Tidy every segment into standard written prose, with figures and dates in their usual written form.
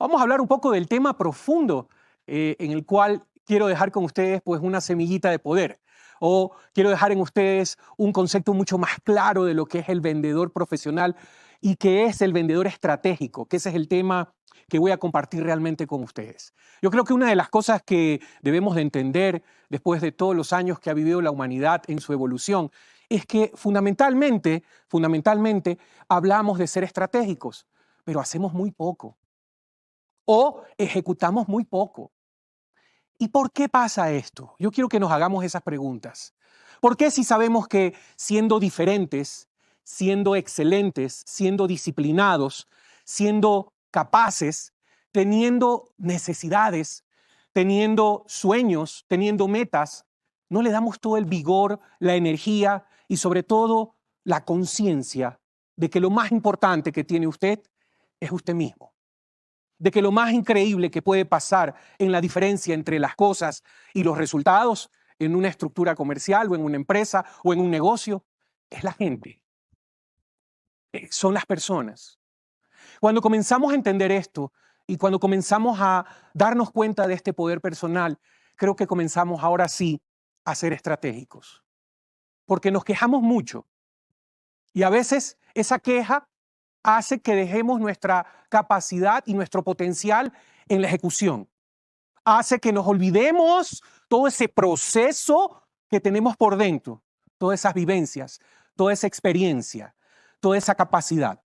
Vamos a hablar un poco del tema profundo en el cual quiero dejar con ustedes pues una semillita de poder. O quiero dejar en ustedes un concepto mucho más claro de lo que es el vendedor profesional y qué es el vendedor estratégico, que ese es el tema que voy a compartir realmente con ustedes. Yo creo que una de las cosas que debemos de entender después de todos los años que ha vivido la humanidad en su evolución es que fundamentalmente hablamos de ser estratégicos, pero hacemos muy poco o ejecutamos muy poco. ¿Y por qué pasa esto? Yo quiero que nos hagamos esas preguntas. ¿Por qué si sabemos que siendo diferentes, siendo excelentes, siendo disciplinados, siendo capaces, teniendo necesidades, teniendo sueños, teniendo metas, no le damos todo el vigor, la energía y sobre todo la conciencia de que lo más importante que tiene usted es usted mismo? De que lo más increíble que puede pasar en la diferencia entre las cosas y los resultados en una estructura comercial o en una empresa o en un negocio es la gente, son las personas. Cuando comenzamos a entender esto y cuando comenzamos a darnos cuenta de este poder personal, creo que comenzamos ahora sí a ser estratégicos, porque nos quejamos mucho y a veces esa queja hace que dejemos nuestra capacidad y nuestro potencial en la ejecución. Hace que nos olvidemos todo ese proceso que tenemos por dentro, todas esas vivencias, toda esa experiencia, toda esa capacidad.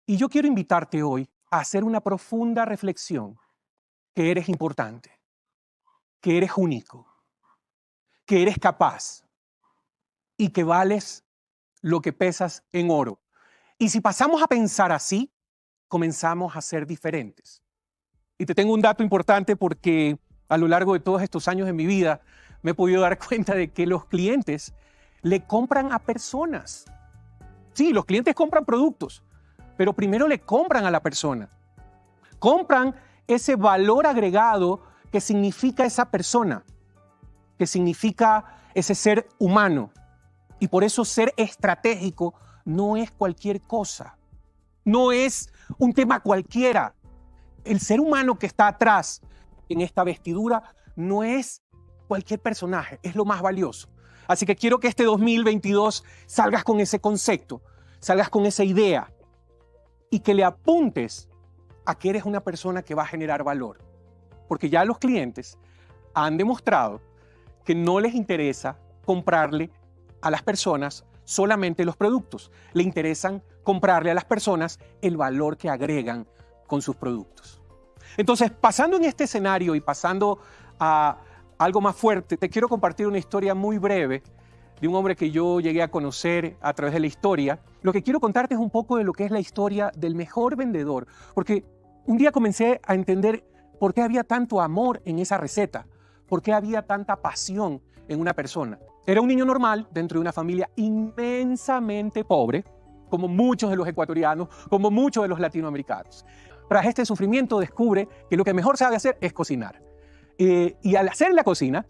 Y yo quiero invitarte hoy a hacer una profunda reflexión que eres importante, que eres único, que eres capaz y que vales lo que pesas en oro. Y si pasamos a pensar así, comenzamos a ser diferentes. Y te tengo un dato importante porque a lo largo de todos estos años de mi vida me he podido dar cuenta de que los clientes le compran a personas. Sí, los clientes compran productos, pero primero le compran a la persona. Compran ese valor agregado que significa esa persona, que significa ese ser humano. Y por eso ser estratégico no es cualquier cosa, no es un tema cualquiera. El ser humano que está atrás en esta vestidura no es cualquier personaje, es lo más valioso. Así que quiero que este 2022 salgas con ese concepto, salgas con esa idea y que le apuntes a que eres una persona que va a generar valor. Porque ya los clientes han demostrado que no les interesa comprarle a las personas solamente los productos. Le interesan comprarle a las personas el valor que agregan con sus productos. Entonces, pasando en este escenario y pasando a algo más fuerte, te quiero compartir una historia muy breve de un hombre que yo llegué a conocer a través de la historia. Lo que quiero contarte es un poco de lo que es la historia del mejor vendedor, porque un día comencé a entender por qué había tanto amor en esa receta, por qué había tanta pasión en una persona. Era un niño normal dentro de una familia inmensamente pobre, como muchos de los ecuatorianos, como muchos de los latinoamericanos. Tras este sufrimiento descubre que lo que mejor sabe hacer es cocinar. Y al hacer la cocina,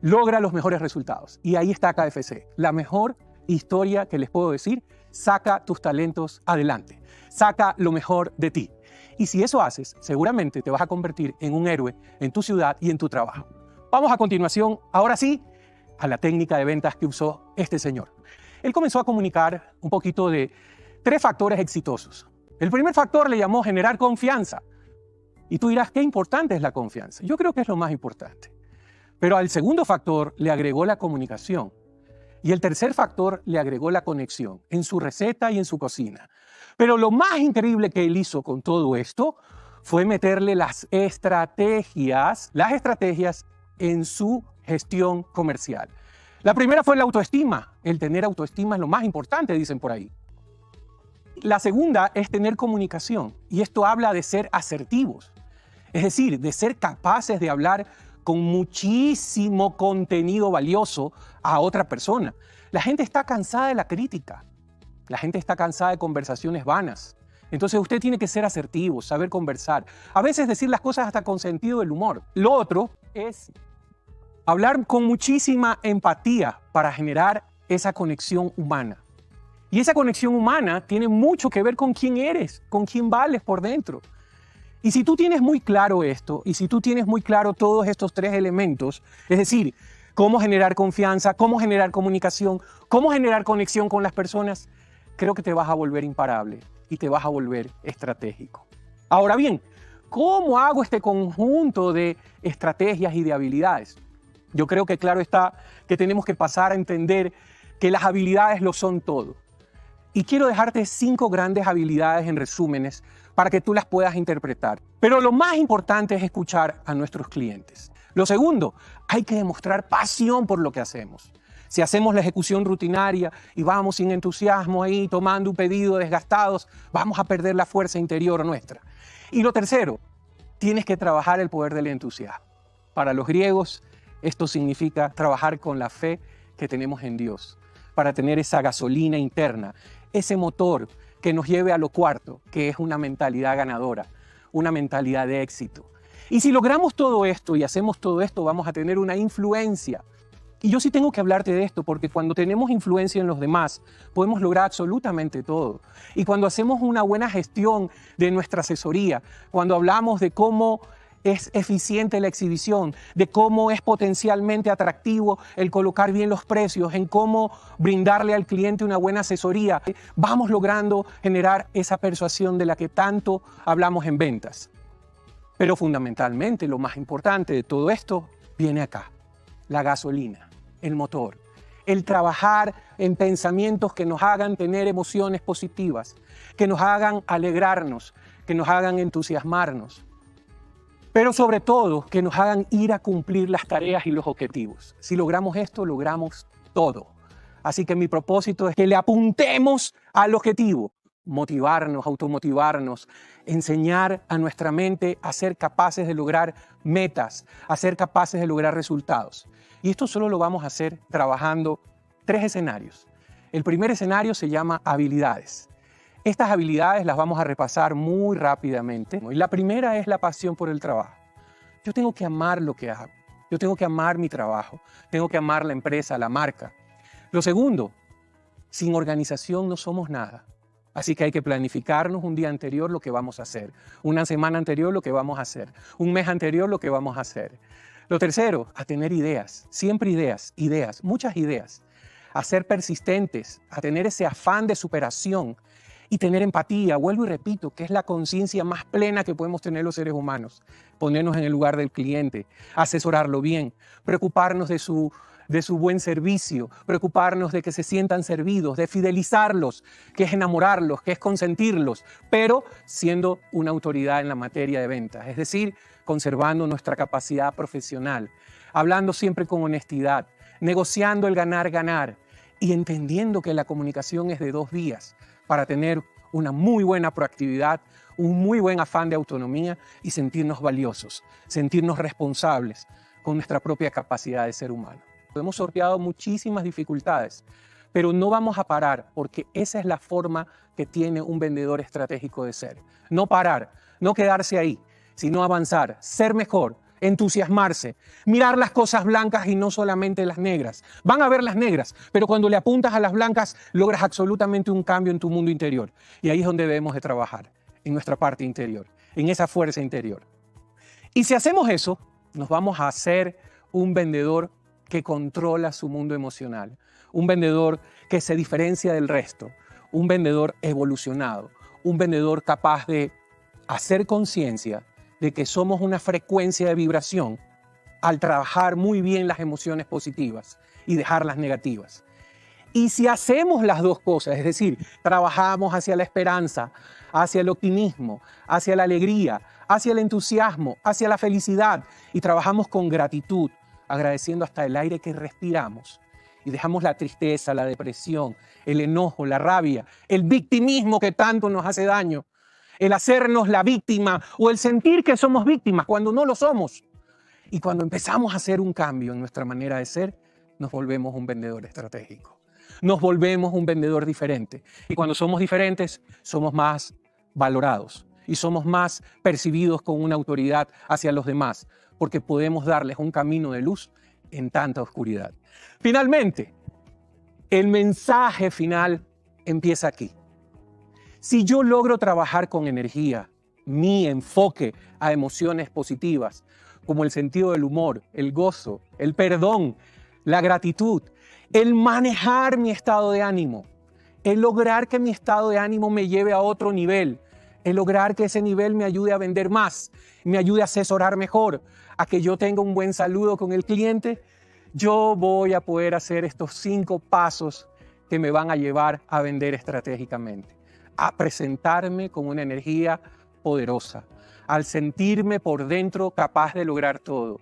logra los mejores resultados. Y ahí está KFC, la mejor historia que les puedo decir. Saca tus talentos adelante, saca lo mejor de ti. Y si eso haces, seguramente te vas a convertir en un héroe en tu ciudad y en tu trabajo. Vamos a continuación, ahora sí, a la técnica de ventas que usó este señor. Él comenzó a comunicar un poquito de 3 factores exitosos. El primer factor le llamó generar confianza. Y tú dirás, ¿qué importante es la confianza? Yo creo que es lo más importante. Pero al segundo factor le agregó la comunicación. Y el tercer factor le agregó la conexión en su receta y en su cocina. Pero lo más increíble que él hizo con todo esto fue meterle las estrategias en su gestión comercial. La primera fue la autoestima. El tener autoestima es lo más importante, dicen por ahí. La segunda es tener comunicación. Y esto habla de ser asertivos. Es decir, de ser capaces de hablar con muchísimo contenido valioso a otra persona. La gente está cansada de la crítica. La gente está cansada de conversaciones vanas. Entonces usted tiene que ser asertivo, saber conversar. A veces decir las cosas hasta con sentido del humor. Lo otro es hablar con muchísima empatía para generar esa conexión humana. Y esa conexión humana tiene mucho que ver con quién eres, con quién vales por dentro. Y si tú tienes muy claro esto, y si tú tienes muy claro todos estos tres elementos, es decir, cómo generar confianza, cómo generar comunicación, cómo generar conexión con las personas, creo que te vas a volver imparable y te vas a volver estratégico. Ahora bien, ¿cómo hago este conjunto de estrategias y de habilidades? Yo creo que claro está que tenemos que pasar a entender que las habilidades lo son todo. Y quiero dejarte 5 grandes habilidades en resúmenes para que tú las puedas interpretar. Pero lo más importante es escuchar a nuestros clientes. Lo segundo, hay que demostrar pasión por lo que hacemos. Si hacemos la ejecución rutinaria y vamos sin entusiasmo ahí tomando un pedido desgastados, vamos a perder la fuerza interior nuestra. Y lo tercero, tienes que trabajar el poder del entusiasmo. Para los griegos, esto significa trabajar con la fe que tenemos en Dios, para tener esa gasolina interna, ese motor que nos lleve a lo cuarto, que es una mentalidad ganadora, una mentalidad de éxito. Y si logramos todo esto y hacemos todo esto, vamos a tener una influencia. Y yo sí tengo que hablarte de esto, porque cuando tenemos influencia en los demás, podemos lograr absolutamente todo. Y cuando hacemos una buena gestión de nuestra asesoría, cuando hablamos de cómo es eficiente la exhibición, de cómo es potencialmente atractivo el colocar bien los precios, en cómo brindarle al cliente una buena asesoría, vamos logrando generar esa persuasión de la que tanto hablamos en ventas. Pero fundamentalmente, lo más importante de todo esto viene acá, la gasolina, el motor, el trabajar en pensamientos que nos hagan tener emociones positivas, que nos hagan alegrarnos, que nos hagan entusiasmarnos, pero sobre todo que nos hagan ir a cumplir las tareas y los objetivos. Si logramos esto, logramos todo. Así que mi propósito es que le apuntemos al objetivo, motivarnos, automotivarnos, enseñar a nuestra mente a ser capaces de lograr metas, a ser capaces de lograr resultados. Y esto solo lo vamos a hacer trabajando 3 escenarios. El primer escenario se llama habilidades. Estas habilidades las vamos a repasar muy rápidamente. Y la primera es la pasión por el trabajo. Yo tengo que amar lo que hago. Yo tengo que amar mi trabajo. Tengo que amar la empresa, la marca. Lo segundo, sin organización no somos nada. Así que hay que planificarnos un día anterior lo que vamos a hacer, una semana anterior lo que vamos a hacer, un mes anterior lo que vamos a hacer. Lo tercero, a tener ideas, siempre ideas, muchas ideas. A ser persistentes, a tener ese afán de superación y tener empatía. Vuelvo y repito, que es la conciencia más plena que podemos tener los seres humanos. Ponernos en el lugar del cliente, asesorarlo bien, preocuparnos de su buen servicio, preocuparnos de que se sientan servidos, de fidelizarlos, que es enamorarlos, que es consentirlos, pero siendo una autoridad en la materia de ventas, es decir, conservando nuestra capacidad profesional, hablando siempre con honestidad, negociando el ganar-ganar y entendiendo que la comunicación es de 2 vías para tener una muy buena proactividad, un muy buen afán de autonomía y sentirnos valiosos, sentirnos responsables con nuestra propia capacidad de ser humano. Hemos sorteado muchísimas dificultades, pero no vamos a parar porque esa es la forma que tiene un vendedor estratégico de ser. No parar, no quedarse ahí, sino avanzar, ser mejor, entusiasmarse, mirar las cosas blancas y no solamente las negras. Van a ver las negras, pero cuando le apuntas a las blancas logras absolutamente un cambio en tu mundo interior. Y ahí es donde debemos de trabajar, en nuestra parte interior, en esa fuerza interior. Y si hacemos eso, nos vamos a hacer un vendedor que controla su mundo emocional, un vendedor que se diferencia del resto, un vendedor evolucionado, un vendedor capaz de hacer conciencia de que somos una frecuencia de vibración al trabajar muy bien las emociones positivas y dejar las negativas. Y si hacemos las 2 cosas, es decir, trabajamos hacia la esperanza, hacia el optimismo, hacia la alegría, hacia el entusiasmo, hacia la felicidad y trabajamos con gratitud, agradeciendo hasta el aire que respiramos y dejamos la tristeza, la depresión, el enojo, la rabia, el victimismo que tanto nos hace daño, el hacernos la víctima o el sentir que somos víctimas cuando no lo somos. Y cuando empezamos a hacer un cambio en nuestra manera de ser, nos volvemos un vendedor estratégico. Nos volvemos un vendedor diferente. Y cuando somos diferentes, somos más valorados y somos más percibidos con una autoridad hacia los demás, porque podemos darles un camino de luz en tanta oscuridad. Finalmente, el mensaje final empieza aquí. Si yo logro trabajar con energía, mi enfoque a emociones positivas, como el sentido del humor, el gozo, el perdón, la gratitud, el manejar mi estado de ánimo, el lograr que mi estado de ánimo me lleve a otro nivel, el lograr que ese nivel me ayude a vender más, me ayude a asesorar mejor, a que yo tenga un buen saludo con el cliente, yo voy a poder hacer estos 5 pasos que me van a llevar a vender estratégicamente, a presentarme con una energía poderosa, al sentirme por dentro capaz de lograr todo,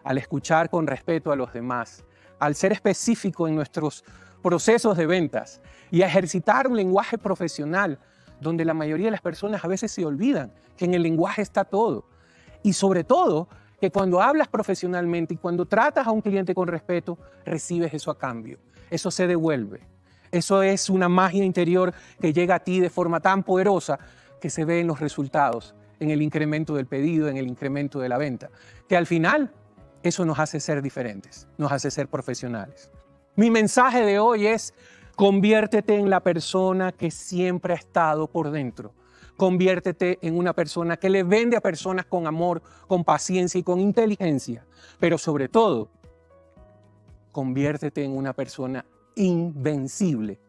al escuchar con respeto a los demás, al ser específico en nuestros procesos de ventas y a ejercitar un lenguaje profesional donde la mayoría de las personas a veces se olvidan que en el lenguaje está todo. Y sobre todo, que cuando hablas profesionalmente y cuando tratas a un cliente con respeto, recibes eso a cambio. Eso se devuelve. Eso es una magia interior que llega a ti de forma tan poderosa que se ve en los resultados, en el incremento del pedido, en el incremento de la venta, que al final eso nos hace ser diferentes, nos hace ser profesionales. Mi mensaje de hoy es: conviértete en la persona que siempre ha estado por dentro. Conviértete en una persona que le vende a personas con amor, con paciencia y con inteligencia. Pero sobre todo, conviértete en una persona invencible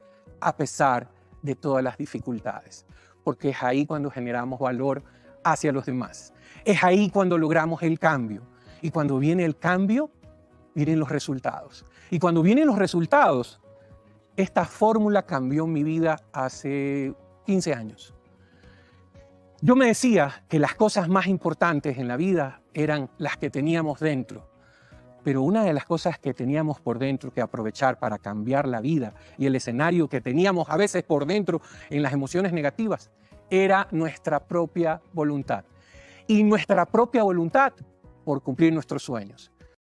a pesar de todas las dificultades. Porque es ahí cuando generamos valor hacia los demás. Es ahí cuando logramos el cambio. Y cuando viene el cambio, vienen los resultados. Y cuando vienen los resultados, esta fórmula cambió mi vida hace 15 años. Yo me decía que las cosas más importantes en la vida eran las que teníamos dentro. Pero una de las cosas que teníamos por dentro que aprovechar para cambiar la vida y el escenario que teníamos a veces por dentro en las emociones negativas era nuestra propia voluntad. Y nuestra propia voluntad por cumplir nuestros sueños.